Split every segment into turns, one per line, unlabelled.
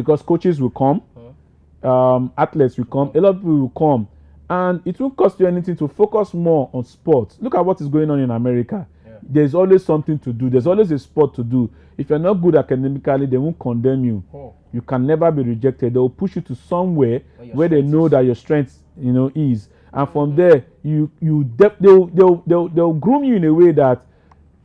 because coaches will come, athletes will come, a lot of people will come, and it won't cost you anything to focus more on sports. Look at what is going on in America. There's always something to do. There's always a sport to do. If you're not good academically, they won't condemn you. You can never be rejected. They will push you to somewhere where they know that your strength, is. And from there, they'll groom you in a way that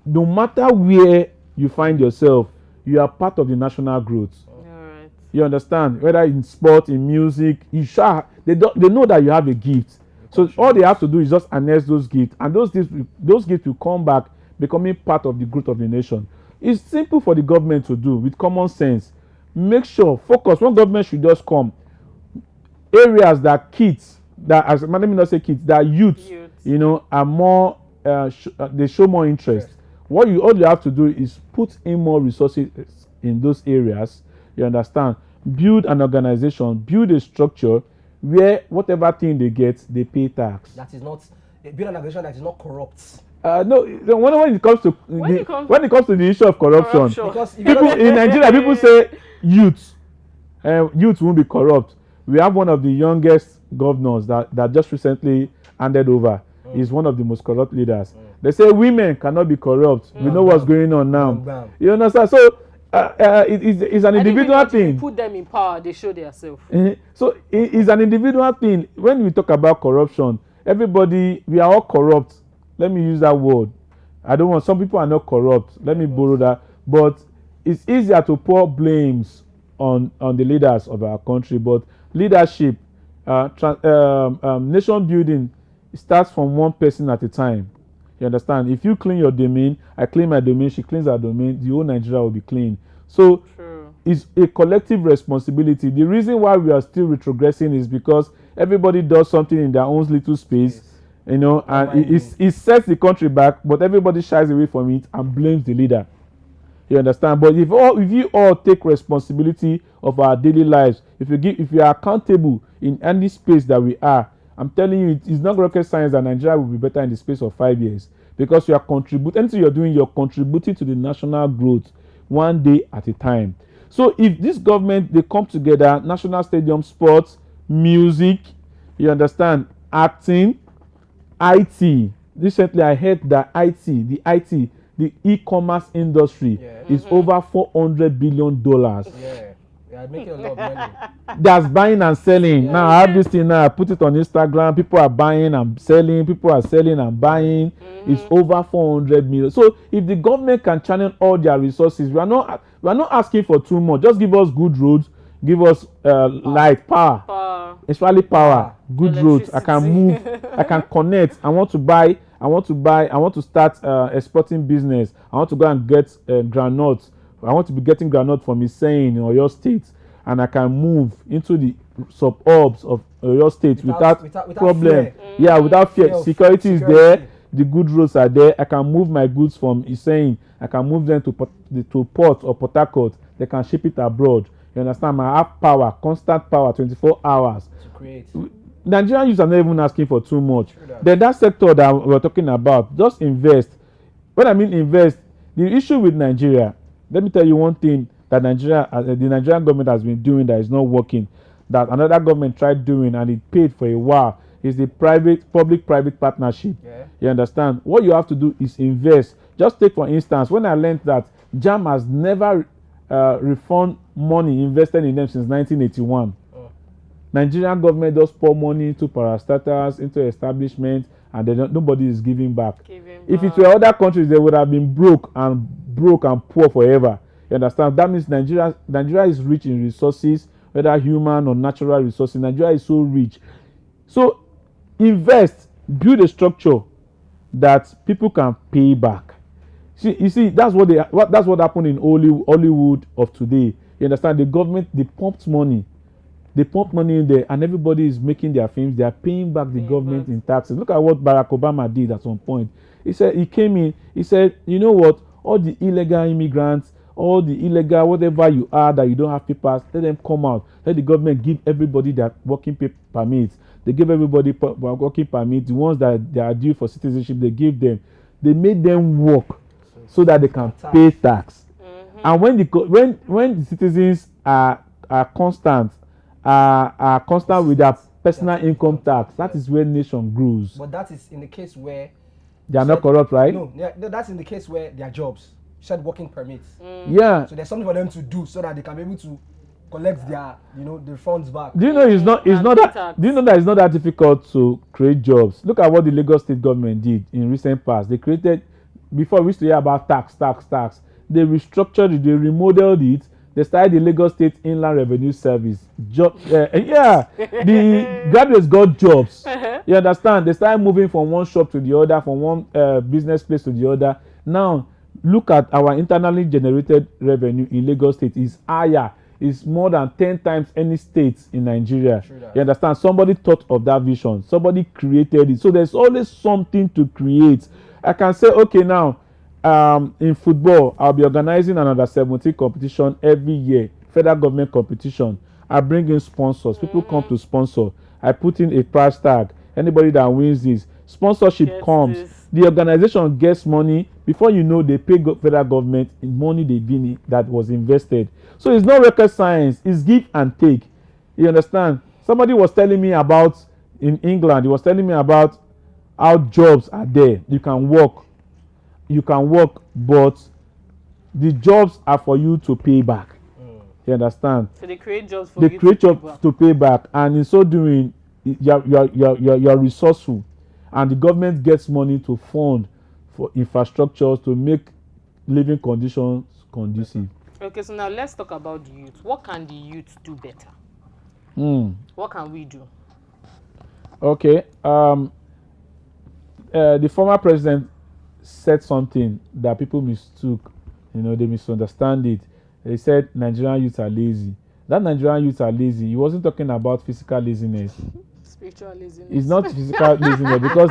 no matter where you find yourself, you are part of the national growth.
Alright.
You understand? Whether in sport, in music, they know that you have a gift. So all they have to do is just harness those gifts, and those gifts will come back becoming part of the growth of the nation. It's simple for the government to do with common sense. Make sure, focus. One government should just come. Areas that kids, let me not say kids, that youth. Are more, they show more interest. All you have to do is put in more resources in those areas. You understand? Build an organization, build a structure where whatever thing they get, they pay tax.
That is not build an organization that is not corrupt.
No, when it comes to the issue of corruption.
Because
People in Nigeria, people say youth won't be corrupt. We have one of the youngest governors that just recently handed over. He's one of the most corrupt leaders. They say women cannot be corrupt. We know what's going on now. You understand? So it's an individual thing.
You put them in power, they show themselves.
So it's an individual thing. When we talk about corruption, we are all corrupt. Let me use that word. Some people are not corrupt. Let me borrow that. But it's easier to pour blames on the leaders of our country. But leadership, nation building starts from one person at a time. You understand? If you clean your domain, I clean my domain, she cleans her domain, the whole Nigeria will be clean. So it's a collective responsibility. The reason why we are still retrogressing is because everybody does something in their own little space. And it sets the country back, but everybody shies away from it and blames the leader. You understand? But if you all take responsibility of our daily lives, if you are accountable in any space that we are, I'm telling you, it's not rocket science that Nigeria will be better in the space of 5 years, because you are contributing. Anything you're doing, you're contributing to the national growth one day at a time. So if this government, they come together, national stadium, sports, music, you understand, acting, IT. Recently, I heard that the e-commerce industry is over $400 billion.
They are making a lot of money.
That's buying and selling. Now I have this thing now. I put it on Instagram. People are buying and selling. People are selling and buying. It's over 400 million. So if the government can channel all their resources, we are not asking for too much. Just give us good roads. Give us light, power. Especially power. Good roads. I can move. I can connect. I want to start exporting business. I want to go and get groundnuts. I want to be getting groundnut from Iseyin in Oyo State, and I can move into the suburbs of Oyo State without problem.
Fear.
Without fear. Security is there. The good roads are there. I can move my goods from Iseyin. I can move them to Port or Port Harcourt. They can ship it abroad. You understand? I have power, constant power, 24 hours.
To create.
Nigerian youths are not even asking for too much. Then that sector that we're talking about, just invest. When I mean invest, the issue with Nigeria, let me tell you one thing that the Nigerian government has been doing that is not working, that another government tried doing and it paid for a while, is the public-private partnership. You understand? What you have to do is invest. Just take, for instance, when I learned that JAM has never refunded money invested in them since 1981. Nigerian government does pour money into parastatals, into establishments, and nobody is giving back. If it were other countries, they would have been broke and poor forever. You understand? That means Nigeria is rich in resources, whether human or natural resources. Nigeria is so rich. So invest, build a structure that people can pay back. You see, that's what happened in Hollywood of today. You understand? The government, they pumped money. They pump money in there, and everybody is making their films. They are paying back the government in taxes. Look at what Barack Obama did at some point. He came in, he said, you know what, all the illegal immigrants, all the illegal whatever you are that you don't have papers, let them come out. Let the government give everybody their working permits. They give everybody working permits. The ones that they are due for citizenship, they give them. They made them work so that they can pay tax. And when the citizens are constant, are constant with their personal income tax. That is where nation grows.
But that is in the case where
They are not corrupt, right?
No, that's in the case where their jobs, said working permits.
Yeah.
So there's something for them to do so that they can be able to collect their, the funds back.
Do you know it's not that? Do you know that it's not that difficult to create jobs? Look at what the Lagos State government did in recent past. They created, before we used to hear about tax. They restructured it. They remodeled it. They started the Lagos State Inland Revenue Service. The graduates got jobs. You understand? They started moving from one shop to the other, from one business place to the other. Now, look at our internally generated revenue in Lagos State is higher. It's more than 10 times any state in Nigeria. You understand? Somebody thought of that vision. Somebody created it. So there's always something to create. I can say, okay, now, in football, I'll be organizing an under-17 competition every year, federal government competition. I bring in sponsors. People come to sponsor. I put in a price tag. Anybody that wins this, sponsorship comes. The organization gets money. Before you know, they pay federal government in money that was invested. So it's not rocket science. It's give and take. You understand? Somebody was telling me about, in England, he was telling me about how jobs are there. You can work, but the jobs are for you to pay back. You understand?
So they create jobs for
you to pay back, and in so doing, you're resourceful, and the government gets money to fund for infrastructures to make living conditions conducive.
Okay, so now let's talk about the youth. What can the youth do better? What can we do?
Okay. The former president said something that people mistook. They misunderstand it. They said Nigerian youths are lazy. That Nigerian youths are lazy, he wasn't talking about physical laziness.
Spiritual laziness.
It's not physical laziness, because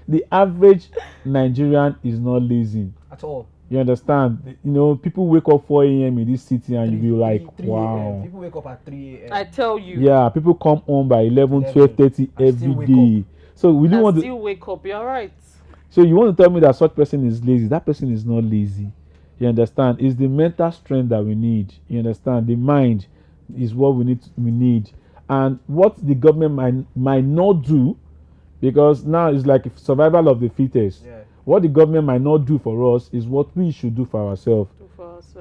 the average Nigerian is not lazy
At all.
You understand? People wake up 4 a.m. in this city and you be like,
3
wow.
People wake up at 3 a.m.
I tell you.
Yeah, people come home by 11, 12:30 every day. So we don't want to
still wake up. You're right.
So you want to tell me that such person is lazy? That person is not lazy. You understand? It's the mental strength that we need. You understand? The mind is what we need. And what the government might not do, because now it's like survival of the fittest.
Yeah.
What the government might not do for us is what we should do for ourselves.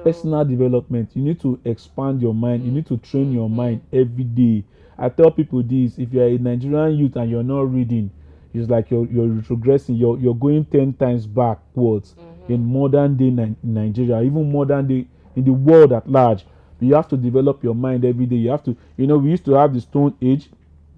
Personal development. You need to expand your mind. You need to train your mind every day. I tell people this: if you're a Nigerian youth and you're not reading, it's like you're retrogressing. You're going 10 times backwards in modern day Nigeria, even modern day in the world at large. You have to develop your mind every day. You have to, we used to have the Stone Age,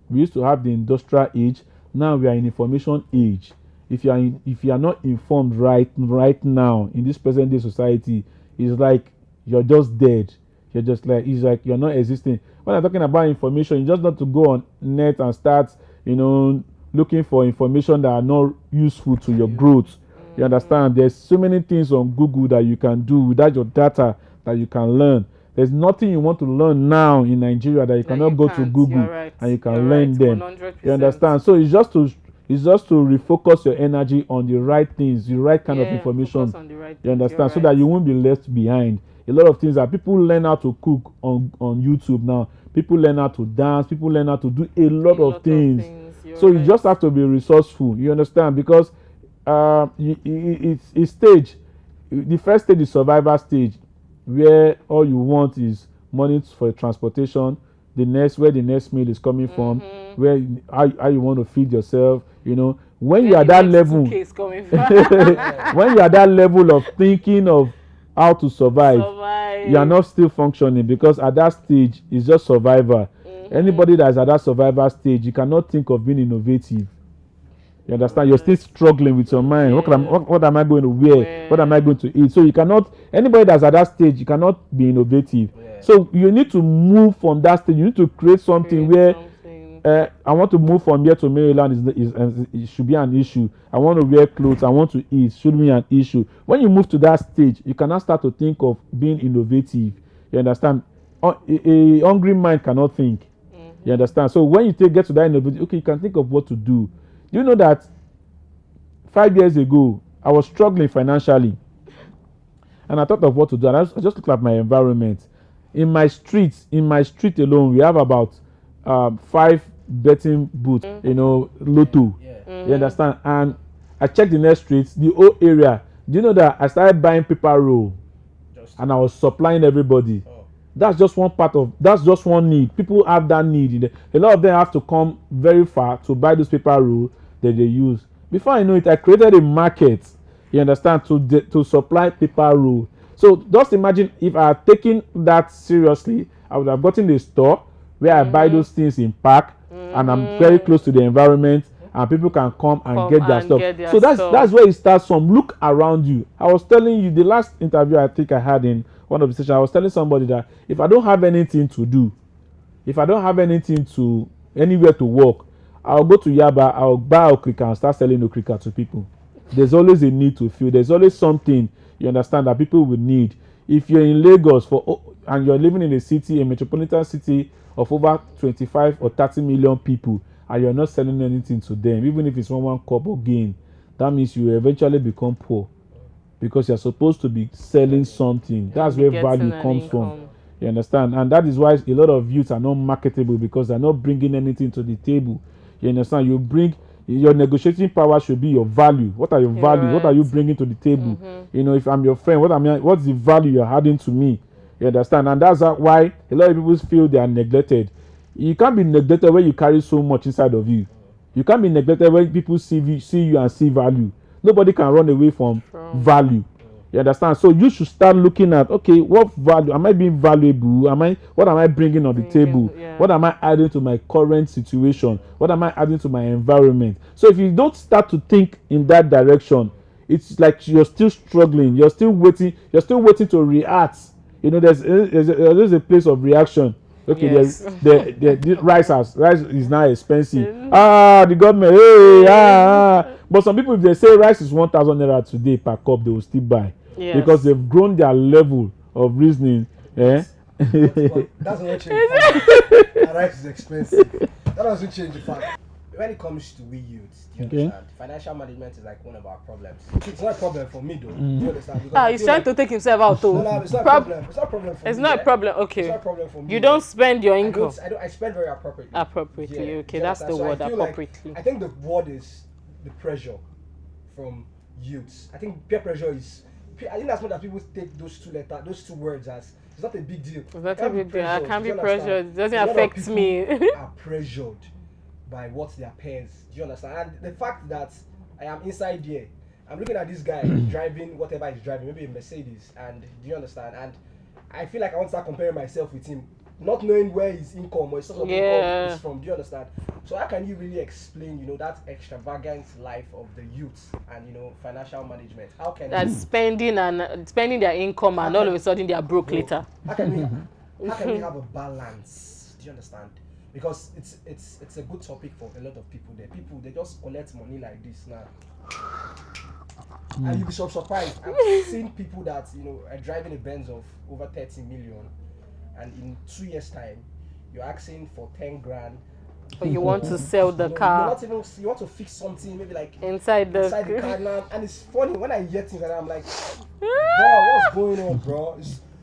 we used to have the Industrial Age. Now we are in information age. If you are not informed right now in this present day society, it's like you're just dead. It's like you're not existing. When I'm talking about information, you just not to go on net and start, looking for information that are not useful to your growth. You understand? There's so many things on Google that you can do without your data that you can learn. There's nothing you want to learn now in Nigeria that you cannot go to Google and you can learn them.
100%.
You understand? So it's just to refocus your energy on the right things, the right kind of information. You understand? So that you won't be left behind. A lot of things that people learn how to cook on YouTube now. People learn how to dance. People learn how to do a lot of things. So you just have to be resourceful. You understand? Because it's stage. The first stage is survival stage, where all you want is money for transportation. Where the next meal is coming from, where how you want to feed yourself. When you are that level, when you are that level of thinking of how to survive, you are not still functioning, because at that stage it's just survival. Anybody that is at that survival stage, you cannot think of being innovative. You understand? You're still struggling with your mind. What am I going to wear? What am I going to eat? So you cannot, anybody that's at that stage, you cannot be innovative. So you need to move from that stage. You need to create something where I want to move from here to Maryland it should be an issue. I want to wear clothes. I want to eat. Should be an issue. When you move to that stage, you cannot start to think of being innovative. You understand? A hungry mind cannot think. You understand? So when you get to that innovative, okay, you can think of what to do. Do you know that 5 years ago I was struggling financially, and I thought of what to do, and I just looked at my environment. in my street alone, we have about 5 betting booths, lotto. You understand? And I checked the next streets, the whole area. Do you know that I started buying paper roll and I was supplying everybody? That's just one need. People have that need. A lot of them have to come very far to buy those paper roll that they use. Before I know it, I created a market, you understand, to supply paper roll. So just imagine if I had taken that seriously, I would have gotten a store where I buy those things in pack, and I'm very close to the environment, and people can come and get their stuff. So that's where it starts from. Look around you. I was telling you the last interview I think I had in one of the sessions, I was telling somebody that if I don't have anything to do, if I don't have anywhere to work, I'll go to Yaba, I'll buy okrika and start selling okrika to people. There's always a need to fill. There's always something, you understand, that people will need. If you're in Lagos and you're living in a metropolitan city of over 25 or 30 million people, and you're not selling anything to them, even if it's one cup of gain, that means you eventually become poor, because you're supposed to be selling something. That's where value comes from. You understand? And that is why a lot of youths are not marketable, because they're not bringing anything to the table. You understand? Your negotiating power should be your value. What are your values? Right. What are you bringing to the table? If I'm your friend, what's the value you're adding to me? You understand? And that's why a lot of people feel they are neglected. You can't be neglected when you carry so much inside of you. You can't be neglected when people see you and see value. Nobody can run away from value. You understand? So you should start looking at, okay, what value am I being valuable? What am I bringing on the table? Yeah. What am I adding to my current situation? What am I adding to my environment? So if you don't start to think in that direction, it's like you're still struggling. You're still waiting to react. There's a place of reaction. Okay, yes. the rice is now expensive. The government, But some people, if they say rice is 1,000 naira today per cup, they will still buy. Yes. Because they've grown their level of reasoning.
That's not change. Rice is expensive. That doesn't change the fact. When it comes to we youths, do you understand? Financial management is like one of our problems. It's not a problem for me though. Do you understand?
He's trying to take himself out too.
No, it's not a problem. It's not a problem for me.
It's not a problem. Okay.
It's not a problem for me.
You don't spend your income.
I spend very appropriately.
Appropriately. Yeah. Okay, that's the word. Appropriately.
I think the word is the pressure from youths. I think peer pressure is. I think that's what people take those two words as. It's not a big deal.
It's not a big deal. I can't be pressured. It doesn't affect me.
Are pressured by what their peers. Do you understand? And the fact that I am inside here, I'm looking at this guy driving whatever he's driving, maybe a Mercedes, and do you understand? And I feel like I want to start comparing myself with him, not knowing where his income or his source of income is from. Do you understand? So how can you really explain, that extravagant life of the youth and financial management? How can that
spending their income and all of a sudden they are broke later?
How can we have a balance? Do you understand? Because it's a good topic for a lot of people there. People, they just collect money like this now. And you'll be so surprised. I've seen people that, are driving a Benz of over 30 million, and in 2 years' time, you're asking for 10 grand.
But you want to sell the car.
You want to fix something, maybe like
inside the
car now. And it's funny when I hear things like that, I'm like, bro, what's going on, bro?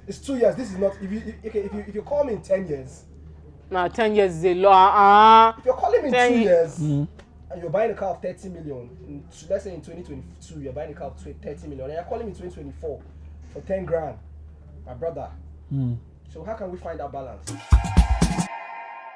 It's 2 years. This is not. If you call me in 10 years.
Now 10 years is a lot.
If you're calling me in 2 years and you're buying a car of 30 million, let's say in 2022 you're buying a car of 30 million, and you're calling me in 2024 for 10 grand, my brother. So how can we find that balance?